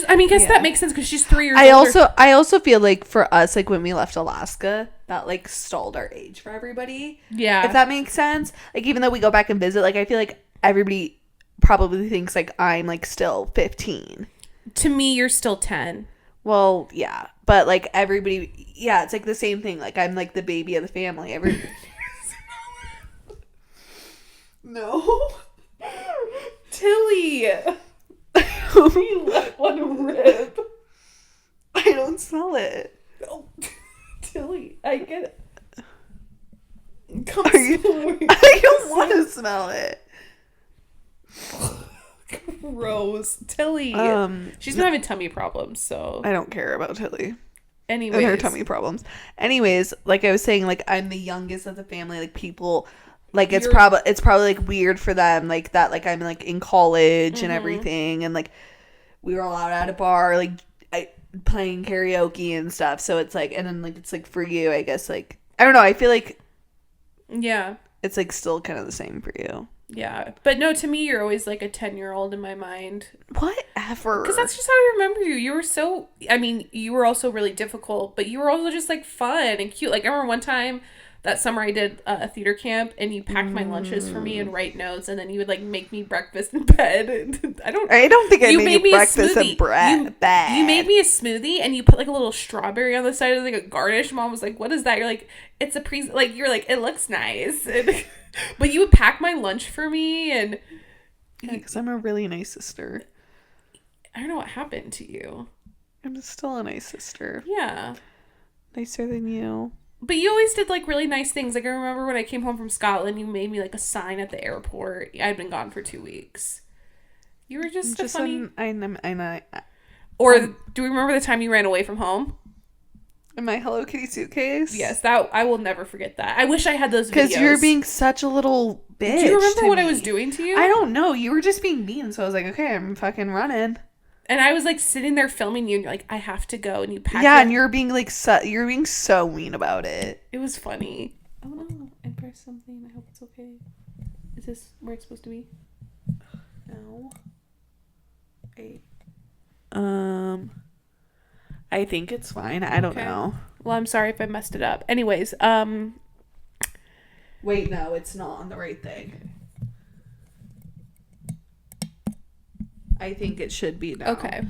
I guess that makes sense because she's 3 years older. I also feel like for us, like when we left Alaska, that like stalled our age for everybody. Yeah. If that makes sense. Like even though we go back and visit, like I feel like everybody probably thinks like I'm like still 15. To me, you're still 10. Well, yeah. But like everybody, yeah, it's like the same thing. Like I'm like the baby of the family. No. Tilly. You let one rip. I don't smell it. Oh, Tilly, I get it. I don't want to smell it. Gross. Tilly. She's been having tummy problems, so I don't care about Tilly. Anyways. And her tummy problems. Anyways, like I was saying, like I'm the youngest of the family. Like people, like it's probably like weird for them, like that. Like I'm like in college and everything, and like we were allowed at a bar, like playing karaoke and stuff. So it's like, and then like it's like for you, I guess. Like I don't know. I feel like it's like still kind of the same for you. Yeah, but no, to me, you're always like a 10-year-old in my mind. Whatever. Because that's just how I remember you. You were so, you were also really difficult, but you were also just like fun and cute. Like I remember one time that summer I did a theater camp and you packed my lunches for me and write notes, and then you would like make me breakfast in bed. I don't think I made you breakfast in bed. You made me a smoothie and you put like a little strawberry on the side of like a garnish. Mom was like, "What is that?" You're like, "It's a like you're like, it looks nice." And, but you would pack my lunch for me, and because I'm a really nice sister. I don't know what happened to you. I'm still a nice sister. Yeah, nicer than you. But you always did like really nice things. Like I remember when I came home from Scotland, you made me like a sign at the airport. I'd been gone for 2 weeks. You were just a funny. Or do we remember the time you ran away from home? In my Hello Kitty suitcase? Yes, that I will never forget that. I wish I had those videos. Because you were being such a little bitch. Do you remember what I was doing to you? I don't know. You were just being mean, so I was like, okay, I'm fucking running. And I was like sitting there filming you, and you're like, I have to go, and you packed. Yeah, and you're being like, you're being so mean about it. It was funny. Oh no, I pressed something. I hope it's okay. Is this where it's supposed to be? No. I think it's fine. I don't know. Well, I'm sorry if I messed it up. Anyways, wait, no, it's not on the right thing. I think it should be now. Okay.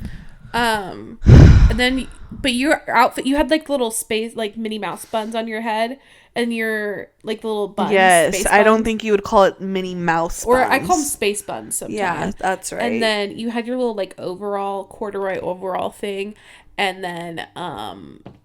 And then, but your outfit, you had like little space, like Minnie Mouse buns on your head, and your like the little buns. Yes, I don't think you would call it Minnie Mouse buns. Or I call them space buns sometimes. Yeah, that's right. And then you had your little like corduroy overall thing, and then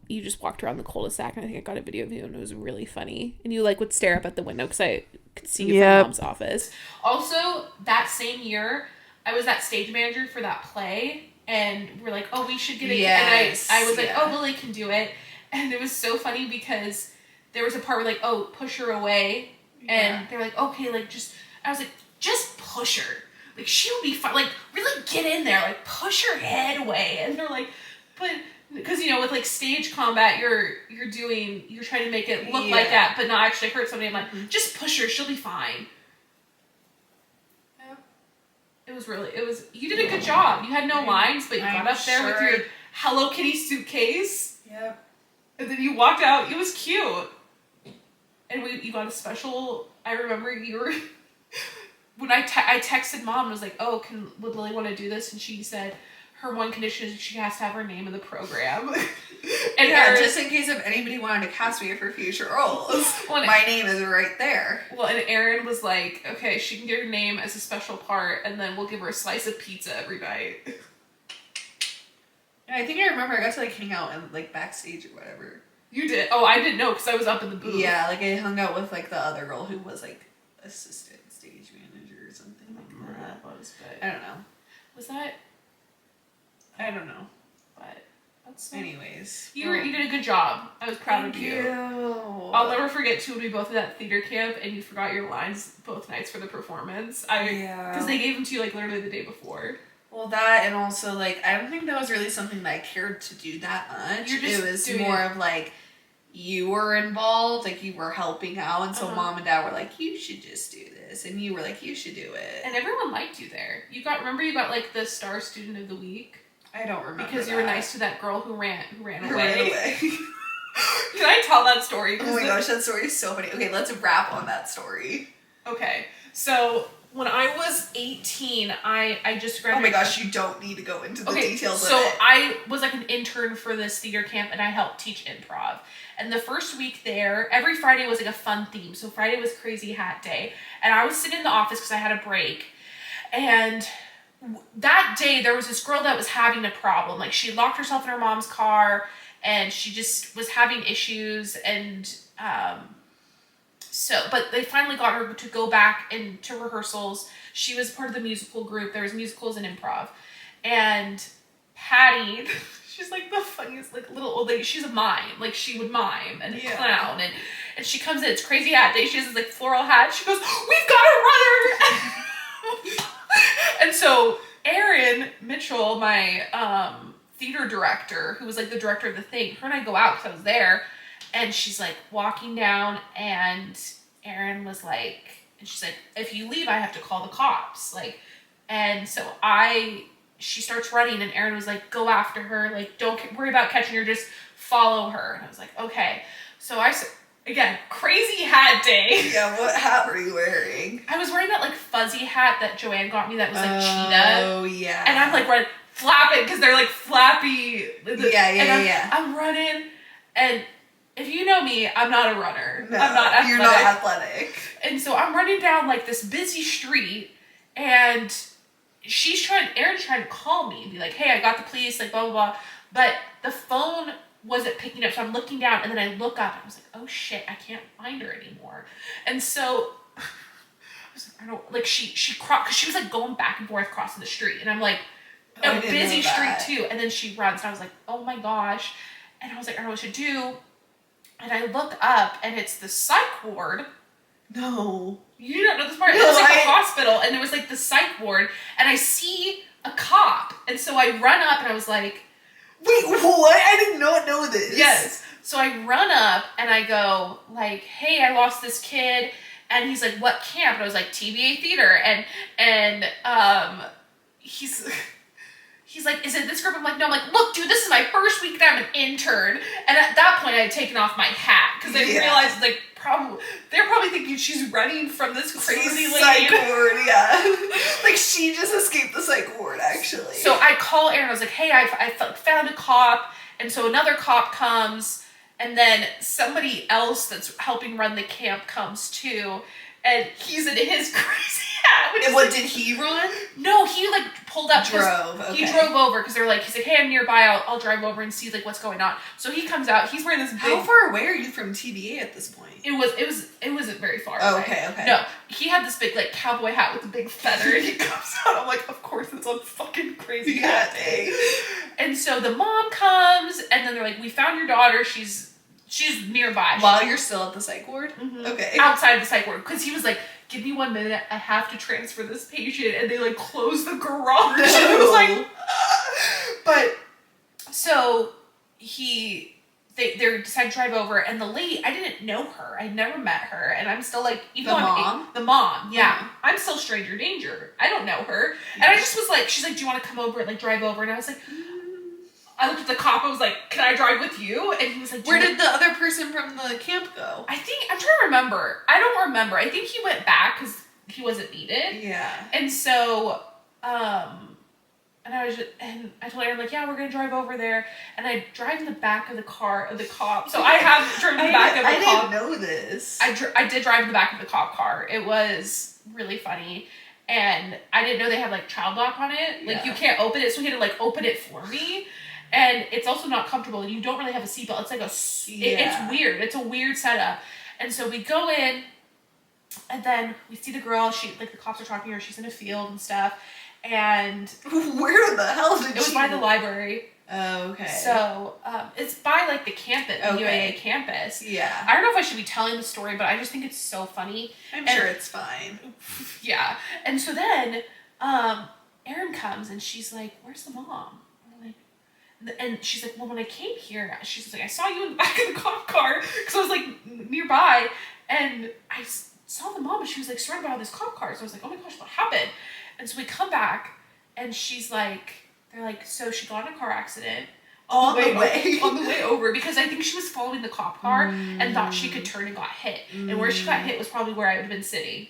you just walked around the cul-de-sac, and I think I got a video of you, and it was really funny. And you like would stare up at the window because I could see you from Mom's office. Also, that same year, I was that stage manager for that play, and we're like, oh, we should get it. Yes. And I was like, oh, Lily can do it. And it was so funny because there was a part where like, oh, push her away. And they're like, okay, like just, I was like, just push her. Like, she'll be fine. Like, really get in there. Like, push her head away. And they're like, but, because, you know, with like stage combat, you're trying to make it look like that, but not actually hurt somebody. I'm like, just push her. She'll be fine. You did a good job. You had no lines, but you got up there with your Hello Kitty suitcase. Yep. And then you walked out. It was cute. And you got a special, I remember you were, when I texted Mom and was like, oh, would Lily want to do this? And she said, her one condition is she has to have her name in the program. And just in case if anybody wanted to cast me for future roles, my name is right there. Well, and Erin was like, okay, she can get her name as a special part, and then we'll give her a slice of pizza every night. Yeah, I think I remember I got to like hang out and like backstage or whatever. You did? Oh, I didn't know because I was up in the booth. Yeah, like I hung out with like the other girl who was like assistant stage manager or something like that. I don't know. Was that? I don't know, but that's. Anyways, you did a good job. I was proud of you. I'll never forget too when we both did that theater camp and you forgot your lines both nights for the performance. Because they gave them to you like literally the day before. Well, that and also like I don't think that was really something that I cared to do that much. It was more of like you were involved, like you were helping out, and so Mom and Dad were like, you should just do this, and you were like, you should do it. And everyone liked you there. You got like the Star Student of the Week. I don't remember because that. you were nice to that girl who ran Ran away. away. Can I tell that story? Oh my gosh, that story is so funny. Okay, let's wrap on that story. Okay, so when I was 18, I just graduated. Oh my gosh, you don't need to go into the details so of it. I was like an intern for this theater camp, and I helped teach improv. And the first week there, every Friday was like a fun theme. So Friday was Crazy Hat Day, and I was sitting in the office because I had a break. And that day, there was this girl that was having a problem. Like, she locked herself in her mom's car, and she just was having issues. And but they finally got her to go back into rehearsals. She was part of the musical group. There was musicals and improv. And Patty, she's like the funniest, like, little old lady. She's a mime. Like, she would mime and clown. And she comes in, it's Crazy Hat Day. She has this like floral hat. She goes, "We've got a runner!" And so Erin Mitchell, my theater director, who was like the director of the thing, her and I go out because I was there, and she's like walking down, and Erin was like, and she's like, "If you leave, I have to call the cops." Like, and so she starts running, and Erin was like, "Go after her. Like, don't worry about catching her. Just follow her." And I was like, "Okay." So again, Crazy Hat Day. Yeah, what hat were you wearing? I was wearing that like fuzzy hat that Joanne got me that was like cheetah. Oh, yeah. And I'm like flapping because they're like flappy. Yeah. I'm running, and if you know me, I'm not a runner. No, I'm not athletic. You're not athletic. And so I'm running down like this busy street, and Erin's trying to call me and be like, "Hey, I got the police," like blah, blah, blah. But the phone wasn't picking up, so I'm looking down, and then I look up, and I was like, "Oh shit, I can't find her anymore." And so I was like, I don't, like, she crossed, because she was like going back and forth crossing the street, and I'm like, a busy street too, and then she runs, and I was like, "Oh my gosh." And I was like, I don't know what to do. And I look up, and it's the psych ward. No. You don't know this part? No, it was like a hospital, and there was like the psych ward, and I see a cop, and so I run up, and I was like, "Wait, what? I did not know this." Yes. So I run up, and I go like, "Hey, I lost this kid." And he's like, "What camp?" And I was like, "TBA theater." And he's like, "Is it this group?" I'm like, "No." I'm like, "Look, dude, this is my first week that I'm an intern." And at that point, I had taken off my hat because I realized, like, they're probably thinking she's running from this crazy lady. Psych ward, yeah. Like, she just escaped the psych ward, actually. So I call Erin. I was like, "Hey, I found a cop." And so another cop comes, and then somebody else that's helping run the camp comes too. And he's in his crazy hat. And what, did he run? No, he like pulled up. Drove. Okay. He drove over because he's like, "Hey, I'm nearby. I'll drive over and see like what's going on." So he comes out. He's wearing this big. How far away are you from TBA at this point? It wasn't very far Oh, away. okay. No, he had this big like cowboy hat with a big feather, and he comes out. I'm like, of course it's on fucking Crazy Hat Day. And so the mom comes, and then they're like, "We found your daughter. She's nearby." While you're still at the psych ward? Mm-hmm. Okay. Outside of the psych ward, because he was like, "Give me 1 minute. I have to transfer this patient," and they like closed the garage. No. And it was like, but so they decided to drive over, and the lady, I didn't know her. I'd never met her, and I'm still like, even the mom, yeah. Mm-hmm. I'm still stranger danger. I don't know her. And I just was like, she's like, "Do you want to come over and like drive over?" And I was like, I looked at the cop, I was like, "Can I drive with you?" And he was like, "Where did the other person from the camp go?" I'm trying to remember. I don't remember. I think he went back because he wasn't needed. Yeah. And so, and I told Erin, like, "Yeah, we're going to drive over there." And I drive in the back of the car of the cop. So I have driven in the back of the cop. I didn't know this. I did drive in the back of the cop car. It was really funny. And I didn't know they had, like, child lock on it. Like, you can't open it. So he had to, like, open it for me. And it's also not comfortable. And you don't really have a seatbelt. It's like it's weird. It's a weird setup. And so we go in, and then we see the girl. The cops are talking to her. She's in a field and stuff. And where the hell did it was by the library. Oh, okay. So it's by like the campus, the UAA campus. Yeah. I don't know if I should be telling the story, but I just think it's so funny. I'm sure it's fine. Yeah. And so then Erin comes, and she's like, "Where's the mom?" And she's like, "Well, when I came here," she's like, "I saw you in the back of the cop car," because I was like nearby, and I saw the mom, and she was like surrounded by all these cop cars. So I was like, "Oh my gosh, what happened?" And so we come back, and she's like, they're like, so she got in a car accident. On the way. On the way over, because I think she was following the cop car and thought she could turn and got hit. And where she got hit was probably where I would have been sitting.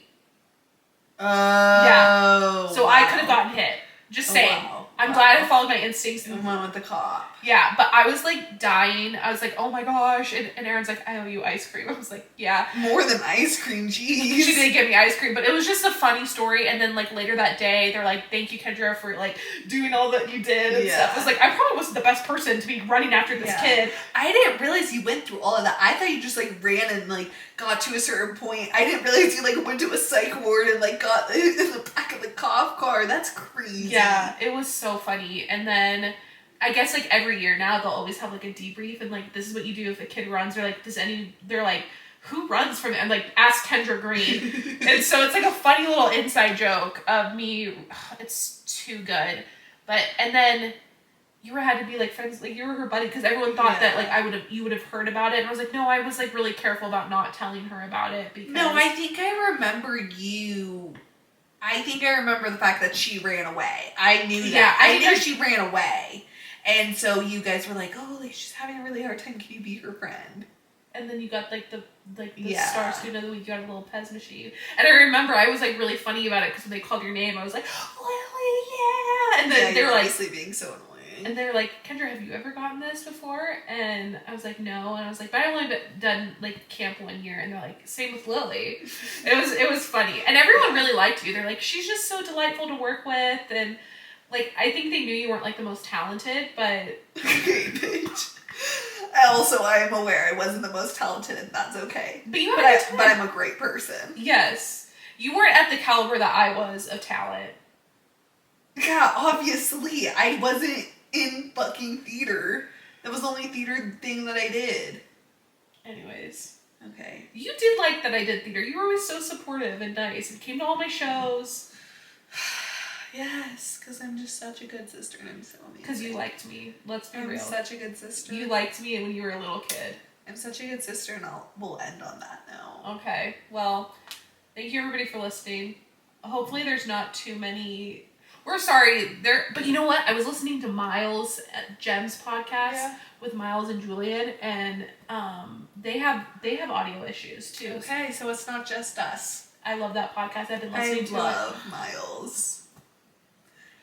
Oh. Yeah. So I could have gotten hit. Just saying. Wow. I'm glad I followed my instincts and went with the cop. Yeah, but I was like dying. I was like, oh my gosh. And Aaron's like, I owe you ice cream. I was like, yeah. More than ice cream, jeez. She did give me ice cream, but it was just a funny story. And then like later that day, they're like, thank you, Kendra, for like doing all that you did and stuff. I was like, I probably wasn't the best person to be running after this kid. I didn't realize you went through all of that. I thought you just like ran and like got to a certain point. I didn't realize you like went to a psych ward and like got in the back of the cop car. That's crazy. Yeah, it was so funny. And then I guess like every year now they'll always have like a debrief and like this is what you do if a kid runs. They're like, they're like, who runs from it? And like, ask Kendra Green. And so it's like a funny little inside joke of me. It's too good. But and then you had to be like friends, like you were her buddy, because everyone thought that like you would have heard about it. And I was like, no, I was like really careful about not telling her about it because no, I think I remember you. I think I remember the fact that she ran away. I knew that. Yeah, I knew she ran away. And so you guys were like, oh, like she's having a really hard time. Can you be her friend? And then you got like the star student of the week. You got a little Pez machine. And I remember I was like really funny about it because when they called your name, I was like, Lily, yeah. And then they were like, obviously being so annoying. And they're like, Kendra, have you ever gotten this before? And I was like, no. And I was like, but I've only done like camp 1 year. And they're like, same with Lily. It was funny. And everyone really liked you. They're like, she's just so delightful to work with. And like, I think they knew you weren't like the most talented, but okay, bitch. Also, I am aware I wasn't the most talented, and that's okay. But I'm a great person. Yes, you weren't at the caliber that I was of talent. Yeah, obviously, I wasn't in fucking theater. That was the only theater thing that I did. Anyways. Okay. You did like that I did theater. You were always so supportive and nice and came to all my shows. Yes, because I'm just such a good sister and I'm so amazing. Because you liked me. Let's be real. I'm such a good sister. You liked me when you were a little kid. I'm such a good sister and we'll end on that now. Okay. Well, thank you everybody for listening. Hopefully there's not too many... We're sorry. But you know what? I was listening to Miles at Jem's podcast with Miles and Julian, and they have audio issues too. Okay, so it's not just us. I love that podcast. I've been listening to it. I love Miles.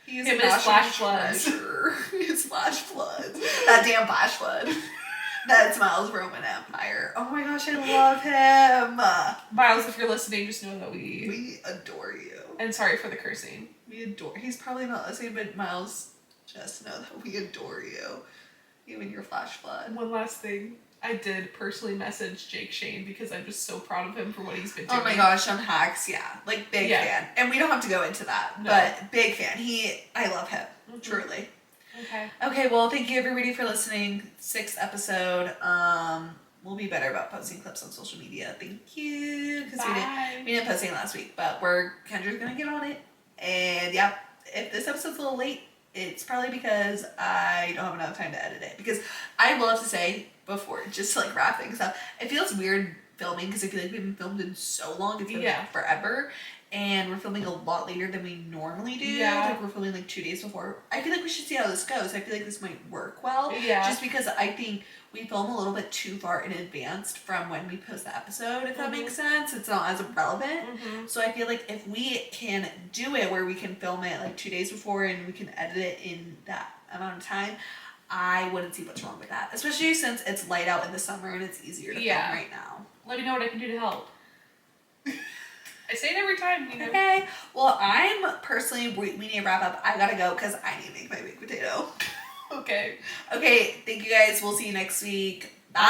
He's him and his flash floods. His flash floods. That damn flash flood. That's Miles Roman Empire. Oh my gosh, I love him. Miles, if you're listening, just know that we adore you. And sorry for the cursing. We adore. He's probably not listening, but Miles, just know that we adore you. You and your flash flood. One last thing. I did personally message Jake Shane because I'm just so proud of him for what he's been doing. Oh my gosh, on Hacks, yeah. Like, big fan. And we don't have to go into that, but big fan. I love him, truly. Okay, well, thank you everybody for listening. 6th episode. We'll be better about posting clips on social media. Thank you. Because we didn't post any last week, but Kendra's going to get on it. And yeah, if this episode's a little late, it's probably because I don't have enough time to edit it. Because I will have to say, before, just to like wrap things up, it feels weird filming because I feel like we haven't filmed in so long. It's been like forever. And we're filming a lot later than we normally do. Yeah. Like we're filming like 2 days before. I feel like we should see how this goes. I feel like this might work well. Yeah. Just because I think we film a little bit too far in advance from when we post the episode, if that makes sense. It's not as relevant. So I feel like if we can do it where we can film it like 2 days before and we can edit it in that amount of time, I wouldn't see what's wrong with that. Especially since it's light out in the summer and it's easier to film right now. Let me know what I can do to help. I say it every time, you know. Okay. Well, I'm personally, we need to wrap up. I gotta go because I need to make my baked potato. Okay. Okay, thank you guys. We'll see you next week. Bye.